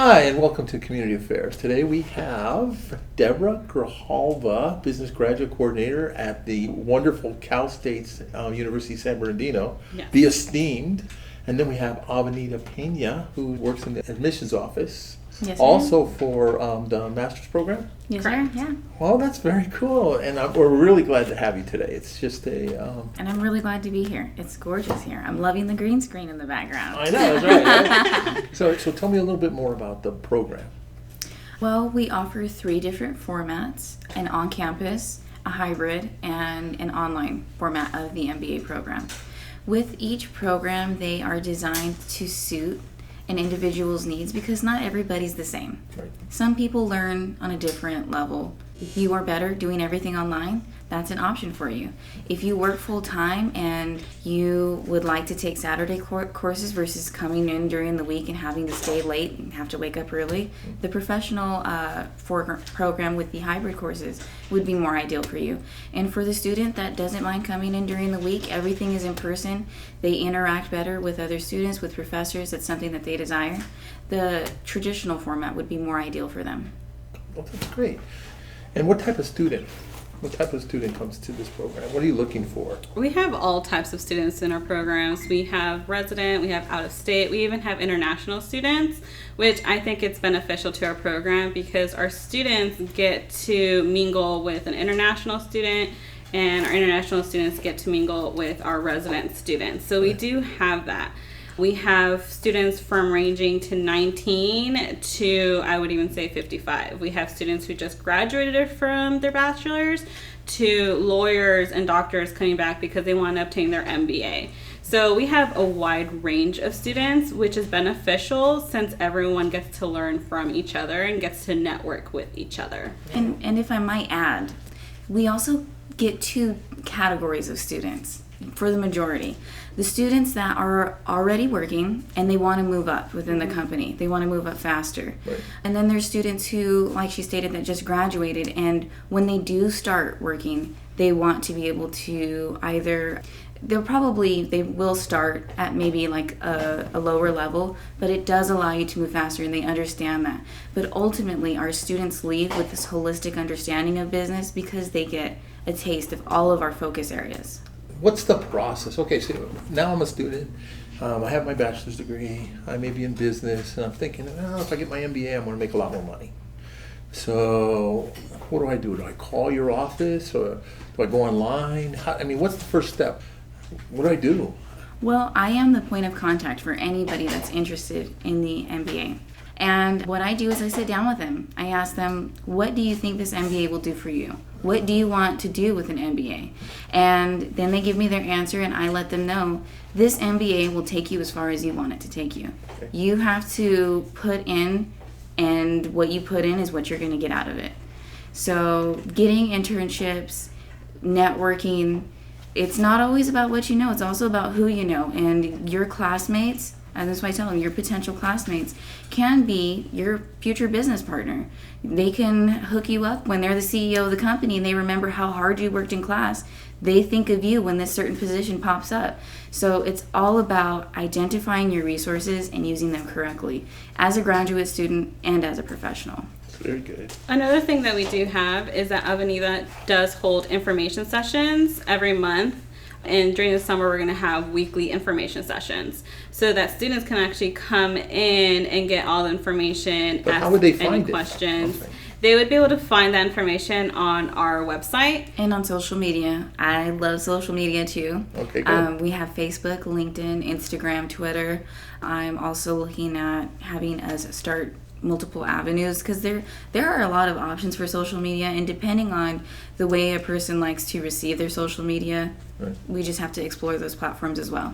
Hi, and welcome to Community Affairs. Today we have Deborah Grijalva, Business Graduate Coordinator at the wonderful Cal State University San Bernardino, Yes. the esteemed. And then we have Avenida Pena, who works in the admissions office, Yes, sir. also for the Masters Program. Yes, Correct. sir. Yeah. Well, that's very cool, and we're really glad to have you today. It's just And I'm really glad to be here. It's gorgeous here. I'm loving the green screen in the background. I know, that's right. So tell me a little bit more about the program. Well, we offer 3 different formats: an on-campus, a hybrid, and an online format of the MBA program. With each program, they are designed to suit an individual's needs because not everybody's the same. Right. Some people learn on a different level. If you are better doing everything online, that's an option for you. If you work full time and you would like to take Saturday courses versus coming in during the week and having to stay late and have to wake up early, the professional program with the hybrid courses would be more ideal for you. And for the student that doesn't mind coming in during the week, everything is in person. They interact better with other students, with professors. That's something that they desire. The traditional format would be more ideal for them. Well, that's great. And what type of student comes to this program? What are you looking for? We have all types of students in our programs. We have resident, we have out of state, we even have international students, which I think it's beneficial to our program because our students get to mingle with an international student and our international students get to mingle with our resident students. So we do have that. We have students from ranging to 19 to, I would even say, 55. We have students who just graduated from their bachelor's to lawyers and doctors coming back because they want to obtain their MBA. So we have a wide range of students, which is beneficial since everyone gets to learn from each other and gets to network with each other. And if I might add, we also get 2 categories of students for the majority. The students that are already working and they want to move up within the company. They want to move up faster. Right. And then there's students who, like she stated, that just graduated, and when they do start working, they want to be able to either, they will start at maybe like a lower level, but it does allow you to move faster and they understand that. But ultimately, our students leave with this holistic understanding of business because they get a taste of all of our focus areas. What's the process? Okay, so now I'm a student. I have my bachelor's degree. I may be in business, and I'm thinking, if I get my MBA, I'm going to make a lot more money. So what do I do? Do I call your office, or do I go online? What's the first step? What do I do? Well, I am the point of contact for anybody that's interested in the MBA. And what I do is I sit down with them. I ask them, what do you think this MBA will do for you? What do you want to do with an MBA? And then they give me their answer and I let them know, this MBA will take you as far as you want it to take you. Okay. You have to put in, and what you put in is what you're going to get out of it. So getting internships, networking, it's not always about what you know, it's also about who you know. And your classmates, and that's why I tell them, your potential classmates can be your future business partner. They can hook you up when they're the CEO of the company and they remember how hard you worked in class. They think of you when this certain position pops up. So it's all about identifying your resources and using them correctly as a graduate student and as a professional. Very good. Another thing that we do have is that Avenida does hold information sessions every month. And during the summer, we're going to have weekly information sessions so that students can actually come in and get all the information, But ask how would they any find it? questions. Okay. They would be able to find that information on our website. And on social media. I love social media too. Okay, good. We have Facebook, LinkedIn, Instagram, Twitter. I'm also looking at having us start multiple avenues because there are a lot of options for social media, and depending on the way a person likes to receive their social media, Right. we just have to explore those platforms as well.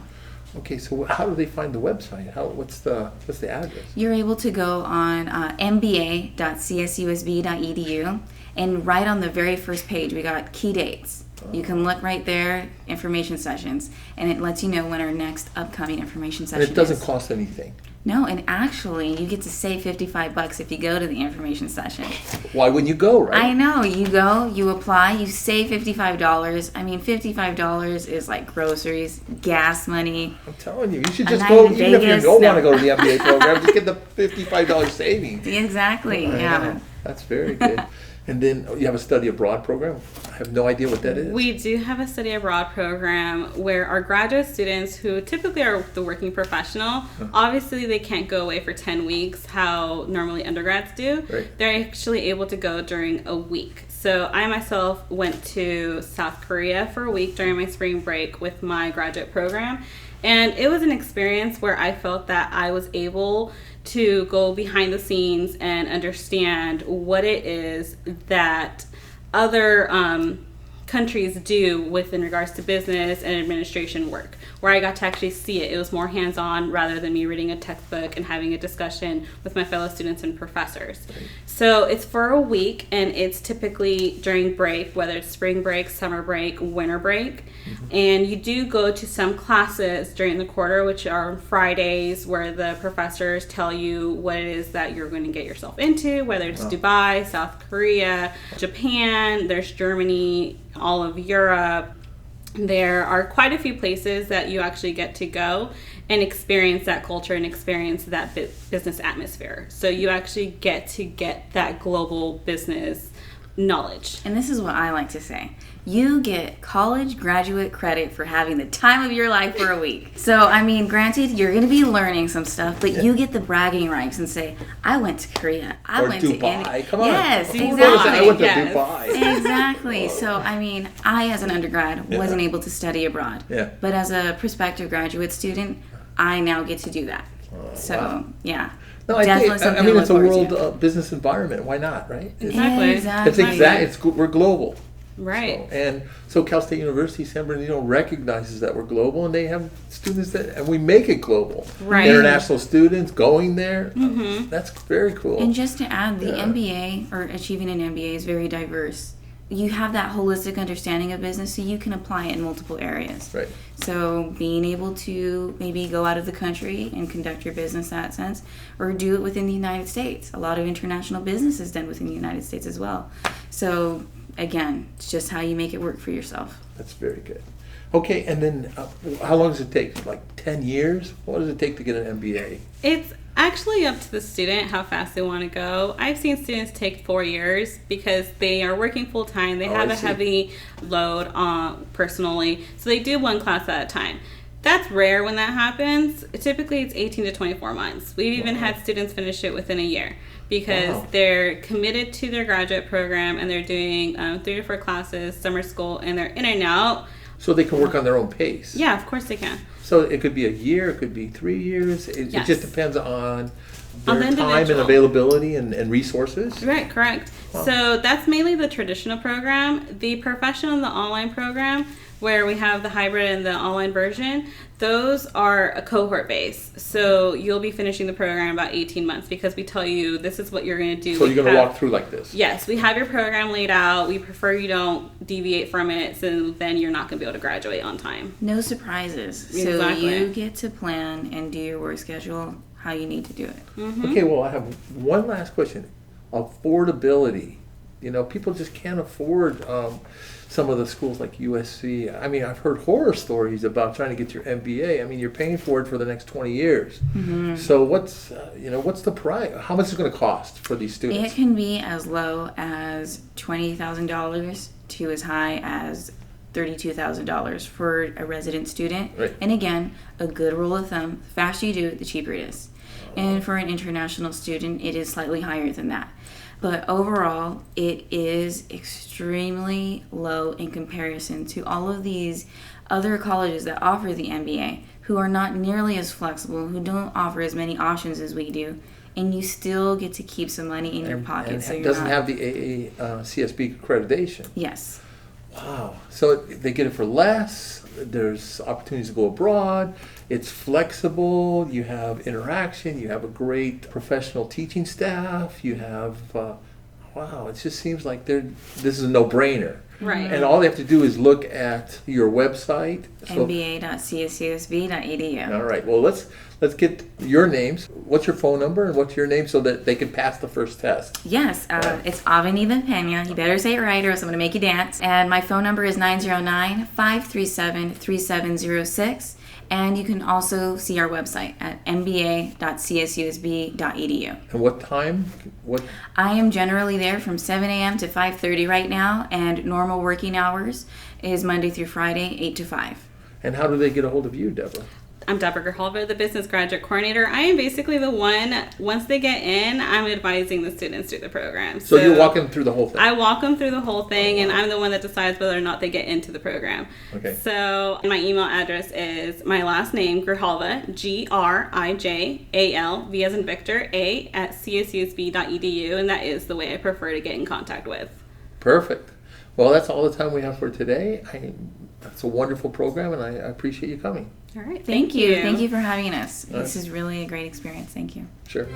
Okay, so how do they find the website? What's the address? You're able to go on mba.csusb.edu, and right on the very first page we got key dates. You can look right there, information sessions, and it lets you know when our next upcoming information session And it doesn't is. cost anything. No, and actually, you get to save $55 if you go to the information session. Why wouldn't you go, right? I know. You go, you apply, you save $55. I mean, $55 is like groceries, gas money. I'm telling you, you should just go, even if you don't want to go to the MBA program, just get the $55 savings. Exactly, I yeah. know. That's very good. And then you have a study abroad program. I have no idea what that is. We do have a study abroad program where our graduate students, who typically are the working professional, obviously they can't go away for 10 weeks how normally undergrads do. Right. They're actually able to go during a week. So I myself went to South Korea for a week during my spring break with my graduate program. And it was an experience where I felt that I was able to go behind the scenes and understand what it is that other countries do in regards to business and administration work, where I got to actually see it. It was more hands-on rather than me reading a textbook and having a discussion with my fellow students and professors. Right. So it's for a week, and it's typically during break, whether it's spring break, summer break, winter break. And you do go to some classes during the quarter, which are Fridays, where the professors tell you what it is that you're going to get yourself into, whether it's Dubai, South Korea, Japan, there's Germany, all of Europe. There are quite a few places that you actually get to go and experience that culture and experience that business atmosphere. So you actually get that global business knowledge. And this is what I like to say. You get college graduate credit for having the time of your life for a week. So, I mean, granted, you're going to be learning some stuff, but you get the bragging rights and say, I went to Korea. I went Dubai. to India. Come on. Yes, Who exactly. knows that? I went to Yes. Dubai. Exactly. So, I mean, I, as an undergrad, wasn't able to study abroad. Yeah. But as a prospective graduate student, I now get to do that. So, wow. yeah. No, I Definitely think, something I mean, to it's a look forward world business environment. Why not, right? Exactly. Exactly. We're global. Right. So Cal State University, San Bernardino recognizes that we're global, and they have students and we make it global. Right. International students going there. That's very cool. And just to add, the Yeah. MBA, or achieving an MBA, is very diverse. You have that holistic understanding of business, so you can apply it in multiple areas. Right. So being able to maybe go out of the country and conduct your business in that sense, or do it within the United States. A lot of international business is done within the United States as well. So again, it's just how you make it work for yourself. That's very good. Okay, and then how long does it take? Like 10 years? What does it take to get an MBA? It's actually up to the student how fast they want to go. I've seen students take 4 years because they are working full time. They have I a see. heavy load personally, so they do one class at a time. That's rare when that happens. Typically, it's 18 to 24 months. We've even had students finish it within a year because they're committed to their graduate program and they're doing 3 to 4 classes, summer school, and they're in and out. So they can work on their own pace. Yeah, of course they can. So it could be a year, it could be 3 years. It Yes. just depends on On their the time and individual. availability and resources. Right, correct. Wow. So that's mainly the traditional program. The professional and the online program, where we have the hybrid and the online version, those are a cohort base. So you'll be finishing the program in about 18 months because we tell you this is what you're going to do. So you're going to walk through like this. Yes, we have your program laid out. We prefer you don't deviate from it, so then you're not going to be able to graduate on time. No surprises. So Exactly. you get to plan and do your work schedule how you need to do it. Okay, well, I have one last question. Affordability. You know, people just can't afford some of the schools like USC. I mean, I've heard horror stories about trying to get your MBA. I mean, you're paying for it for the next 20 years. So what's the price? How much is it going to cost for these students? It can be as low as $20,000 to as high as $32,000 for a resident student. Right. And again, a good rule of thumb, the faster you do it, the cheaper it is. And for an international student, it is slightly higher than that. But overall, it is extremely low in comparison to all of these other colleges that offer the MBA, who are not nearly as flexible, who don't offer as many options as we do, and you still get to keep some money in your pocket. And So you're doesn't not, have the AACSB accreditation. Yes. Wow. So they get it for less. There's opportunities to go abroad. It's flexible. You have interaction. You have a great professional teaching staff. You have, wow, it just seems like this is a no-brainer. Right. And all they have to do is look at your website. So, mba.csusb.edu. all right. Well, let's get your names. What's your phone number and what's your name so that they can pass the first test? Yes, it's Aveniva Pena. You better say it right or else I'm going to make you dance. And my phone number is 909-537-3706. And you can also see our website at mba.csusb.edu. And what time? I am generally there from 7 a.m. to 5:30 right now, and normal working hours is Monday through Friday, 8 to 5. And how do they get a hold of you, Deborah? I'm Deborah Grijalva, the Business Graduate Coordinator. I am basically the one, once they get in, I'm advising the students through the program. So you walk them through the whole thing? I walk them through the whole thing, and I'm the one that decides whether or not they get into the program. Okay. So my email address is my last name, Grijalva, Grijal, V as in Victor, A, at CSUSB.edu, and that is the way I prefer to get in contact with. Perfect. Well, that's all the time we have for today. That's a wonderful program, and I appreciate you coming. All right. Thank you. Thank you for having us. All right. This is really a great experience. Thank you. Sure.